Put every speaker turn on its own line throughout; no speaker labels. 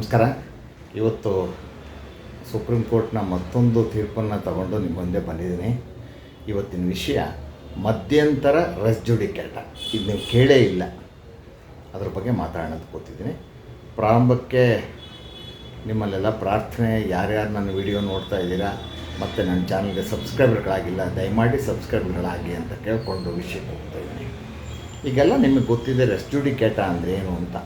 ನಮಸ್ಕಾರ. ಇವತ್ತು ಸುಪ್ರೀಂ ಕೋರ್ಟ್ನ ಮತ್ತೊಂದು ತೀರ್ಪನ್ನು ತಗೊಂಡು ನಿಮ್ಮ ಮುಂದೆ ಬಂದಿದ್ದೀನಿ. ಇವತ್ತಿನ ವಿಷಯ ಮಧ್ಯಂತರ ರೆಸ್ ಜುಡಿಕೇಟ. ಇದು ನೀವು ಕೇಳೇ ಇಲ್ಲ, ಅದ್ರ ಬಗ್ಗೆ ಮಾತಾಡೋಣ ಕೂತಿದ್ದೀನಿ. ಪ್ರಾರಂಭಕ್ಕೆ ನಿಮ್ಮಲ್ಲೆಲ್ಲ ಪ್ರಾರ್ಥನೆ, ಯಾರ್ಯಾರು ನನ್ನ ವಿಡಿಯೋ ನೋಡ್ತಾ ಇದ್ದೀರಾ ಮತ್ತು ನನ್ನ ಚಾನಲ್ಗೆ ಸಬ್ಸ್ಕ್ರೈಬರ್ಗಳಾಗಿಲ್ಲ, ದಯಮಾಡಿ ಸಬ್ಸ್ಕ್ರೈಬರ್ಗಳಾಗಿ ಅಂತ ಕೇಳಿಕೊಂಡು ವಿಷಯಕ್ಕೆ ಹೋಗ್ತಾಯಿದ್ದೀನಿ. ಈಗೆಲ್ಲ ನಿಮಗೆ ಗೊತ್ತಿದೆ ರೆಸ್ ಜುಡಿಕೇಟ ಅಂದರೆ ಏನು ಅಂತ.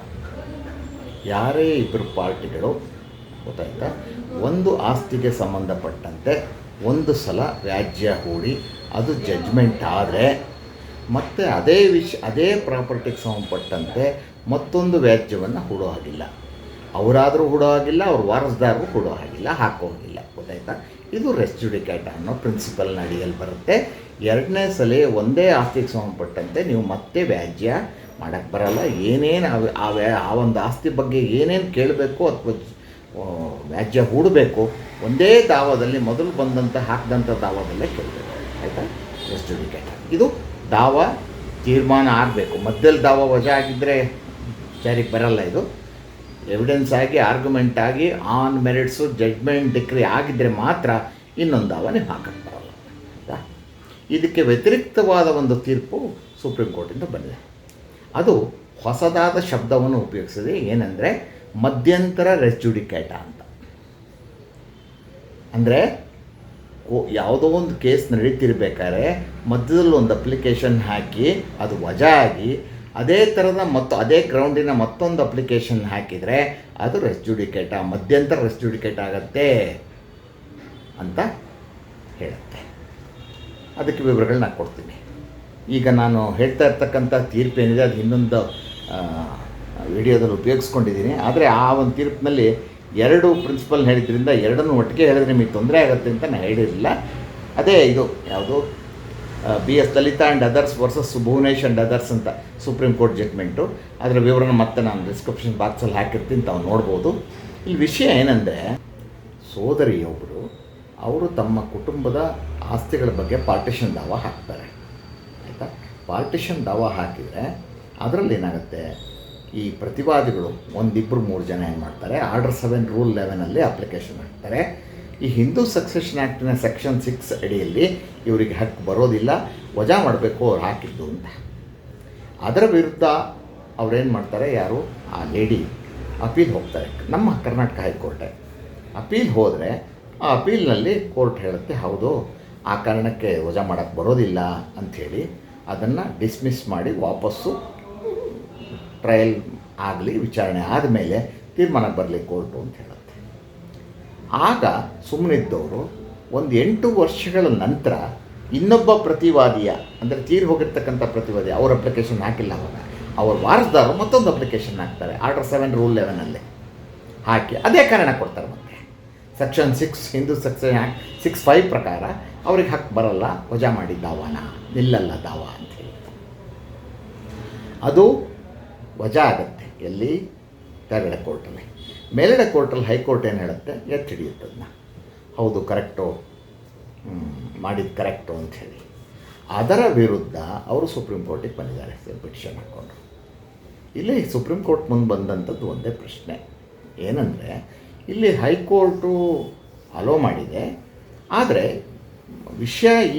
ಯಾರೇ ಇಬ್ಬರು ಪಾರ್ಟಿಗಳು ಗೊತ್ತಾಯ್ತಾ, ಒಂದು ಆಸ್ತಿಗೆ ಸಂಬಂಧಪಟ್ಟಂತೆ ಒಂದು ಸಲ ವ್ಯಾಜ್ಯ ಹೂಡಿ ಅದು ಜಡ್ಜ್ಮೆಂಟ್ ಆದರೆ ಮತ್ತೆ ಅದೇ ಪ್ರಾಪರ್ಟಿಗೆ ಸಂಬಂಧಪಟ್ಟಂತೆ ಮತ್ತೊಂದು ವ್ಯಾಜ್ಯವನ್ನು ಹೂಡೋ ಹಾಗಿಲ್ಲ. ಅವರಾದರೂ ಹೂಡೋ ಹಾಗಿಲ್ಲ, ಅವ್ರ ವಾರಸ್ದಾರರು ಹೂಡೋ ಹಾಗಿಲ್ಲ, ಹಾಕೋ ಹಾಗಿಲ್ಲ. ಗೊತ್ತಾಯ್ತಾ? ಇದು ರೆಸ್ ಜುಡಿಕೇಟ ಅನ್ನೋ ಪ್ರಿನ್ಸಿಪಲ್ನ ಅಡಿಯಲ್ಲಿ ಬರುತ್ತೆ. ಎರಡನೇ ಸಲ ಒಂದೇ ಆಸ್ತಿಗೆ ಸಂಬಂಧಪಟ್ಟಂತೆ ನೀವು ಮತ್ತೆ ವ್ಯಾಜ್ಯ ಮಾಡೋಕ್ಕೆ ಬರಲ್ಲ. ಏನೇನು ಆ ಒಂದು ಆಸ್ತಿ ಬಗ್ಗೆ ಏನೇನು ಕೇಳಬೇಕು ಅಥವಾ ವ್ಯಾಜ್ಯ ಹೂಡಬೇಕು ಒಂದೇ ದಾವದಲ್ಲಿ ಮೊದಲು ಹಾಕಿದಂಥ ದಾವದಲ್ಲೇ ಕೇಳಬೇಕು. ಆಯಿತಾ? ರೆಸ್ ಜುಡಿಕೇಟ ಇದು ದಾವ ತೀರ್ಮಾನ ಆಗಬೇಕು. ಮಧ್ಯದಲ್ಲಿ ದಾವ ವಜಾ ಆಗಿದ್ದರೆ ಜಾರಿಗೆ ಬರಲ್ಲ. ಇದು ಎವಿಡೆನ್ಸ್ ಆಗಿ ಆರ್ಗ್ಯುಮೆಂಟ್ ಆಗಿ ಆನ್ ಮೆರಿಟ್ಸು ಜಡ್ಜ್ಮೆಂಟ್ ಡಿಕ್ರಿ ಆಗಿದ್ದರೆ ಮಾತ್ರ ಇನ್ನೊಂದು ದಾವ ನೀವು ಹಾಕಕ್ಕೆ ಬರಲ್ಲ. ಆಯಿತಾ? ಇದಕ್ಕೆ ವ್ಯತಿರಿಕ್ತವಾದ ಒಂದು ತೀರ್ಪು ಸುಪ್ರೀಂ ಕೋರ್ಟಿಂದ ಬಂದಿದೆ. ಅದು ಹೊಸದಾದ ಶಬ್ದವನ್ನು ಉಪಯೋಗಿಸಿದೆ. ಏನಂದರೆ ಮಧ್ಯಂತರ ರೆಸ್ ಜುಡಿಕೇಟ ಅಂತ. ಅಂದರೆ ಯಾವುದೋ ಒಂದು ಕೇಸ್ ನಡೀತಿರ್ಬೇಕಾದ್ರೆ ಮಧ್ಯದಲ್ಲಿ ಒಂದು ಅಪ್ಲಿಕೇಶನ್ ಹಾಕಿ ಅದು ವಜಾ ಆಗಿ ಅದೇ ಥರದ ಅದೇ ಗ್ರೌಂಡಿನ ಮತ್ತೊಂದು ಅಪ್ಲಿಕೇಶನ್ ಹಾಕಿದರೆ ಅದು ರೆಸ್ ಜುಡಿಕೇಟ, ಮಧ್ಯಂತರ ರೆಸ್ ಜುಡಿಕೇಟ ಆಗತ್ತೆ ಅಂತ ಹೇಳುತ್ತೆ. ಅದಕ್ಕೆ ವಿವರಗಳನ್ನ ಕೊಡ್ತೀನಿ. ಈಗ ನಾನು ಹೇಳ್ತಾ ಇರ್ತಕ್ಕಂಥ ತೀರ್ಪೇನಿದೆ ಅದು ಇನ್ನೊಂದು ವಿಡಿಯೋದಲ್ಲಿ ಉಪಯೋಗಿಸ್ಕೊಂಡಿದ್ದೀನಿ. ಆದರೆ ಆ ಒಂದು ತೀರ್ಪಿನಲ್ಲಿ ಎರಡು ಪ್ರಿನ್ಸಿಪಲ್ ಹೇಳಿದ್ರಿಂದ ಎರಡನ್ನೂ ಒಟ್ಟಿಗೆ ಹೇಳಿದ್ರೆ ನಿಮಗೆ ತೊಂದರೆ ಆಗುತ್ತೆ ಅಂತ ನಾನು ಹೇಳಿರಲಿಲ್ಲ. ಅದೇ ಇದು ಯಾವುದು BS Lalita and others versus Bhuvanesh and others ಅಂತ ಸುಪ್ರೀಂ ಕೋರ್ಟ್ ಜಡ್ಜ್ಮೆಂಟು. ಅದರ ವಿವರಣ ಮತ್ತೆ ನಾನು ಡಿಸ್ಕ್ರಿಪ್ಷನ್ ಬಾಕ್ಸಲ್ಲಿ ಹಾಕಿರ್ತೀನಿ, ತಾವು ನೋಡ್ಬೋದು. ಇಲ್ಲಿ ವಿಷಯ ಏನಂದರೆ, ಸೋದರಿಯೊಬ್ಬರು ಅವರು ತಮ್ಮ ಕುಟುಂಬದ ಆಸ್ತಿಗಳ ಬಗ್ಗೆ ಪಾರ್ಟಿಷನ್ ದಾವ ಹಾಕ್ತಾರೆ. ಆಯಿತಾ? ಪಾರ್ಟಿಷನ್ ದಾವ ಹಾಕಿದರೆ ಅದರಲ್ಲಿ ಏನಾಗುತ್ತೆ, ಈ ಪ್ರತಿವಾದಿಗಳು ಒಂದಿಬ್ಬರು ಮೂರು ಜನ ಏನು ಮಾಡ್ತಾರೆ, ಆರ್ಡರ್ 7 ರೂಲ್ 11 ಅಪ್ಲಿಕೇಶನ್ ಹಾಕ್ತಾರೆ. ಈ ಹಿಂದೂ ಸಕ್ಸೆಷನ್ ಆ್ಯಕ್ಟಿನ ಸೆಕ್ಷನ್ 6 ಅಡಿಯಲ್ಲಿ ಇವರಿಗೆ ಹಕ್ಕು ಬರೋದಿಲ್ಲ, ವಜಾ ಮಾಡಬೇಕು ಅವ್ರು ಹಾಕಿದ್ದು ಅಂತ. ಅದರ ವಿರುದ್ಧ ಅವ್ರೇನು ಮಾಡ್ತಾರೆ, ಯಾರು ಆ ಲೇಡಿ ಅಪೀಲ್ ಹೋಗ್ತಾರೆ. ನಮ್ಮ ಕರ್ನಾಟಕ ಹೈಕೋರ್ಟೆ ಅಪೀಲ್ ಹೋದರೆ ಆ ಅಪೀಲ್ನಲ್ಲಿ ಕೋರ್ಟ್ ಹೇಳುತ್ತೆ, ಹೌದು ಆ ಕಾರಣಕ್ಕೆ ವಜಾ ಮಾಡೋಕ್ಕೆ ಬರೋದಿಲ್ಲ ಅಂಥೇಳಿ ಅದನ್ನು ಡಿಸ್ಮಿಸ್ ಮಾಡಿ ವಾಪಸ್ಸು ಟ್ರಯಲ್ ಆಗಲಿ, ವಿಚಾರಣೆ ಆದಮೇಲೆ ತೀರ್ಮಾನಕ್ಕೆ ಬರಲಿ ಕೋರ್ಟು ಅಂತ ಹೇಳುತ್ತೆ. ಆಗ ಸುಮ್ಮನಿದ್ದವರು ಒಂದು 8 ವರ್ಷಗಳ ನಂತರ ಇನ್ನೊಬ್ಬ ಪ್ರತಿವಾದಿಯ, ಅಂದರೆ ತೀರಿ ಹೋಗಿರ್ತಕ್ಕಂಥ ಪ್ರತಿವಾದಿ, ಅವ್ರ ಅಪ್ಲಿಕೇಶನ್ ಹಾಕಿಲ್ಲ, ಅವಾಗ ಅವ್ರ ವಾರಸ್ದಾರರು ಮತ್ತೊಂದು ಅಪ್ಲಿಕೇಶನ್ ಹಾಕ್ತಾರೆ ಆರ್ಡರ್ 7 ರೂಲ್ 11 ಹಾಕಿ ಅದೇ ಕಾರಣ ಕೊಡ್ತಾರೆ. ಮತ್ತೆ ಸೆಕ್ಷನ್ 6 ಹಿಂದೂ ಸೆಕ್ಷನ್ ಆ್ಯಕ್ಟ್ 6(5) ಪ್ರಕಾರ ಅವ್ರಿಗೆ ಹಕ್ಕು ಬರಲ್ಲ, ವಜಾ ಮಾಡಿ ದಾವಾನ ನಿಲ್ಲಲ್ಲ ದಾವ ಅಂಥೇಳಿ. ಅದು ವಜಾ ಆಗುತ್ತೆ ಎಲ್ಲಿ? ಕೆಳಗಡೆ ಕೋರ್ಟಲ್ಲಿ. ಮೇಲ್ಗಡೆ ಕೋರ್ಟಲ್ಲಿ ಹೈಕೋರ್ಟ್ ಏನು ಹೇಳುತ್ತೆ, ಎತ್ತಿ ಹಿಡಿಯುತ್ತದನ್ನ, ಹೌದು ಕರೆಕ್ಟು, ಮಾಡಿದ್ದು ಕರೆಕ್ಟು ಅಂಥೇಳಿ. ಅದರ ವಿರುದ್ಧ ಅವರು ಸುಪ್ರೀಂ ಕೋರ್ಟಿಗೆ ಬಂದಿದ್ದಾರೆ ಪಿಟಿಷನ್ ಹಾಕ್ಕೊಂಡು. ಇಲ್ಲಿ ಸುಪ್ರೀಂ ಕೋರ್ಟ್ ಮುಂದೆ ಬಂದಂಥದ್ದು ಒಂದೇ ಪ್ರಶ್ನೆ ಏನಂದರೆ, ಇಲ್ಲಿ ಹೈಕೋರ್ಟು ಅಲೋ ಮಾಡಿದೆ, ಆದರೆ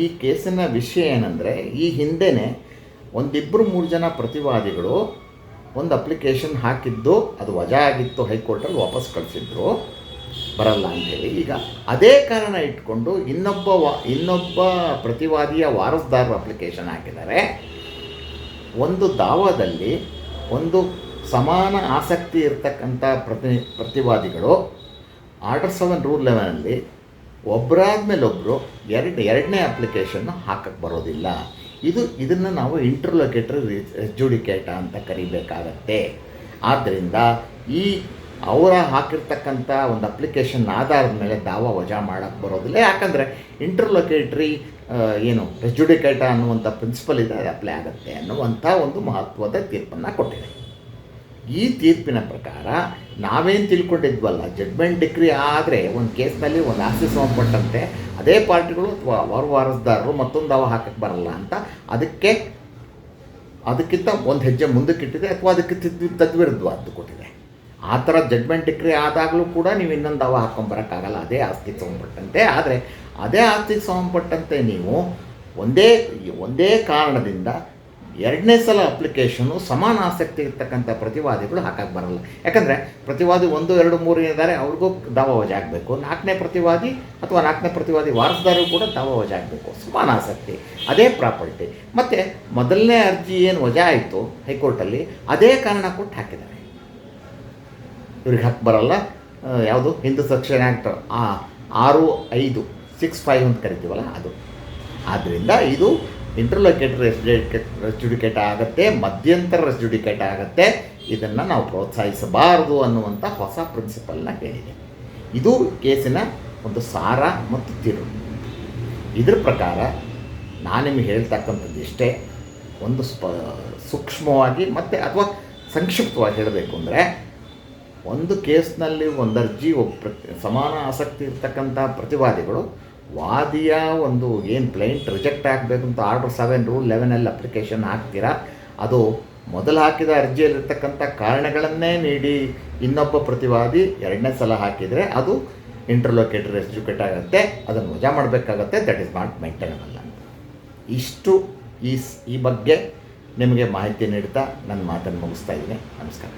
ಈ ಕೇಸಿನ ವಿಷಯ ಏನಂದರೆ, ಈ ಹಿಂದೆಯೇ ಒಂದಿಬ್ಬರು ಮೂರು ಜನ ಪ್ರತಿವಾದಿಗಳು ಒಂದು ಅಪ್ಲಿಕೇಶನ್ ಹಾಕಿದ್ದು ಅದು ವಜಾ ಆಗಿತ್ತು, ಹೈಕೋರ್ಟಲ್ಲಿ ವಾಪಸ್ ಕಳಿಸಿದ್ರು ಬರಲ್ಲ ಅಂಥೇಳಿ. ಈಗ ಅದೇ ಕಾರಣ ಇಟ್ಕೊಂಡು ಇನ್ನೊಬ್ಬ ಪ್ರತಿವಾದಿಯ ವಾರಸ್ದಾರರು ಅಪ್ಲಿಕೇಶನ್ ಹಾಕಿದ್ದಾರೆ. ಒಂದು ದಾವಾದಲ್ಲಿ ಒಂದು ಸಮಾನ ಆಸಕ್ತಿ ಇರತಕ್ಕಂಥ ಪ್ರತಿವಾದಿಗಳು ಆರ್ಡರ್ 7 ರೂಲ್ 11 ಒಬ್ಬರಾದ್ಮೇಲೆ ಒಬ್ಬರು ಎರಡನೇ ಅಪ್ಲಿಕೇಶನ್ನು ಹಾಕಕ್ಕೆ ಬರೋದಿಲ್ಲ. ಇದನ್ನು ನಾವು ಇಂಟರ್ಲೊಕೇಟರಿ ರೆಸ್ ಜುಡಿಕೇಟ ಅಂತ ಕರಿಬೇಕಾಗತ್ತೆ. ಆದ್ದರಿಂದ ಅವರ ಹಾಕಿರ್ತಕ್ಕಂಥ ಒಂದು ಅಪ್ಲಿಕೇಶನ್ ಆಧಾರದ ಮೇಲೆ ದಾವ ವಜಾ ಮಾಡೋಕ್ಕೆ ಬರೋದಿಲ್ಲ. ಯಾಕಂದರೆ ಇಂಟರ್ಲೊಕೇಟ್ರಿ ರೆಸ್ ಜುಡಿಕೇಟ ಅನ್ನುವಂಥ ಪ್ರಿನ್ಸಿಪಲ್ ಇದೆ, ಅದು ಅಪ್ಲೈ ಆಗುತ್ತೆ ಅನ್ನುವಂಥ ಒಂದು ಮಹತ್ವದ ತೀರ್ಪನ್ನು ಕೊಟ್ಟಿದೆ. ಈ ತೀರ್ಪಿನ ಪ್ರಕಾರ ನಾವೇನು ತಿಳ್ಕೊಂಡಿದ್ವಲ್ಲ, ಜಡ್ಜ್ಮೆಂಟ್ ಡಿಕ್ರಿ ಆದರೆ ಒಂದು ಕೇಸ್ನಲ್ಲಿ ಒಂದು ಆಸ್ತಿ ಸಂಬಂಧಪಟ್ಟಂತೆ ಅದೇ ಪಾರ್ಟಿಗಳು ಅಥವಾ ಅವರ ವಾರಸ್ದಾರರು ಮತ್ತೊಂದು ದಾವ ಹಾಕಕ್ಕೆ ಬರಲ್ಲ ಅಂತ ಅದಕ್ಕಿಂತ ಒಂದು ಹೆಜ್ಜೆ ಮುಂದಕ್ಕಿಟ್ಟಿದೆ, ಅಥವಾ ಅದಕ್ಕೆ ತದ್ವಿರುದ್ಧವಾದ್ದು ಕೊಟ್ಟಿದೆ. ಆ ಥರ ಜಡ್ಮೆಂಟ್ ಡಿಕ್ರಿ ಆದಾಗಲೂ ಕೂಡ ನೀವು ಇನ್ನೊಂದು ದಾವ ಹಾಕ್ಕೊಂಬರೋಕ್ಕಾಗಲ್ಲ ಅದೇ ಆಸ್ತಿಗೆ ಸಂಬಂಧಪಟ್ಟಂತೆ. ಆದರೆ ಅದೇ ಆಸ್ತಿಗೆ ಸಂಬಂಧಪಟ್ಟಂತೆ ನೀವು ಒಂದೇ ಕಾರಣದಿಂದ ಎರಡನೇ ಸಲ ಅಪ್ಲಿಕೇಶನ್ನು ಸಮಾನ ಆಸಕ್ತಿ ಇರ್ತಕ್ಕಂಥ ಪ್ರತಿವಾದಿಗಳು ಹಾಕಕ್ಕೆ ಬರಲ್ಲ. ಯಾಕಂದರೆ ಪ್ರತಿವಾದಿ 1, 2, 3 ಇದ್ದಾರೆ, ಅವ್ರಿಗೂ ದಾವ ವಜಾ ಆಗಬೇಕು. 4ನೇ ಪ್ರತಿವಾದಿ ವಾರಸದಾರರು ಕೂಡ ದಾವ ವಜಾ ಆಗಬೇಕು. ಸಮಾನ ಆಸಕ್ತಿ, ಅದೇ ಪ್ರಾಪರ್ಟಿ. ಮತ್ತು ಮೊದಲನೇ ಅರ್ಜಿ ಏನು ವಜಾ ಆಯಿತು ಹೈಕೋರ್ಟಲ್ಲಿ, ಅದೇ ಕಾರಣ ಕೊಟ್ಟು ಹಾಕಿದ್ದಾರೆ. ಇವ್ರಿಗೆ ಹಾಕಿ ಬರಲ್ಲ. ಯಾವುದು ಹಿಂದೂ ಸೆಕ್ಷನ್ ಆ್ಯಕ್ಟ್ 6(5)(6)(5) ಅಂತ ಕರಿತೀವಲ್ಲ ಅದು. ಆದ್ದರಿಂದ ಇದು ಇಂಟರ್ಲೋಕೇಟರ್ ರೆಸ್ ಜುಡಿಕೇಟ್ ಆಗುತ್ತೆ, ಮಧ್ಯಂತರ ರೆಸ್ ಜುಡಿಕೇಟ್ ಆಗುತ್ತೆ. ಇದನ್ನು ನಾವು ಪ್ರೋತ್ಸಾಹಿಸಬಾರದು ಅನ್ನುವಂಥ ಹೊಸ ಪ್ರಿನ್ಸಿಪಲ್ನ ಹೇಳಿದೆ. ಇದು ಕೇಸಿನ ಒಂದು ಸಾರ ಮತ್ತು ತಿರುಳು. ಇದ್ರ ಪ್ರಕಾರ ನಾನು ನಿಮಗೆ ಹೇಳ್ತಕ್ಕಂಥದ್ದು ಇಷ್ಟೇ. ಒಂದು ಸೂಕ್ಷ್ಮವಾಗಿ ಮತ್ತು ಅಥವಾ ಸಂಕ್ಷಿಪ್ತವಾಗಿ ಹೇಳಬೇಕು ಅಂದರೆ, ಒಂದು ಕೇಸ್ನಲ್ಲಿ ಒಂದು ಅರ್ಜಿ ಸಮಾನ ಆಸಕ್ತಿ ಇರ್ತಕ್ಕಂಥ ಪ್ರತಿವಾದಿಗಳು ವಾದಿಯ ಒಂದು ಏನು ಕ್ಲೈಂಟ್ ರಿಜೆಕ್ಟ್ ಆಗಬೇಕು ಅಂತ ಆರ್ಡರ್ 7 ರೂಲ್ 11 ಅಪ್ಲಿಕೇಶನ್ ಹಾಕ್ತೀರಾ, ಅದು ಮೊದಲು ಹಾಕಿದ ಅರ್ಜಿಯಲ್ಲಿರ್ತಕ್ಕಂಥ ಕಾರಣಗಳನ್ನೇ ನೀಡಿ ಇನ್ನೊಬ್ಬ ಪ್ರತಿವಾದಿ ಎರಡನೇ ಸಲ ಹಾಕಿದರೆ ಅದು ಇಂಟರ್ಲೋಕೇಟರ್ ಎಕ್ಸಿಕ್ಯೂಟ್ ಆಗುತ್ತೆ, ಅದನ್ನು ವಜಾ ಮಾಡಬೇಕಾಗತ್ತೆ. ದಟ್ ಈಸ್ ನಾಟ್ ಮೇಂಟೈನಬಲ್ ಅಂತ. ಇಷ್ಟು ಈ ಬಗ್ಗೆ ನಿಮಗೆ ಮಾಹಿತಿ ನೀಡ್ತಾ ನನ್ನ ಮಾತನ್ನು ಮುಗಿಸ್ತಾ ಇದ್ದೀನಿ. ನಮಸ್ಕಾರ.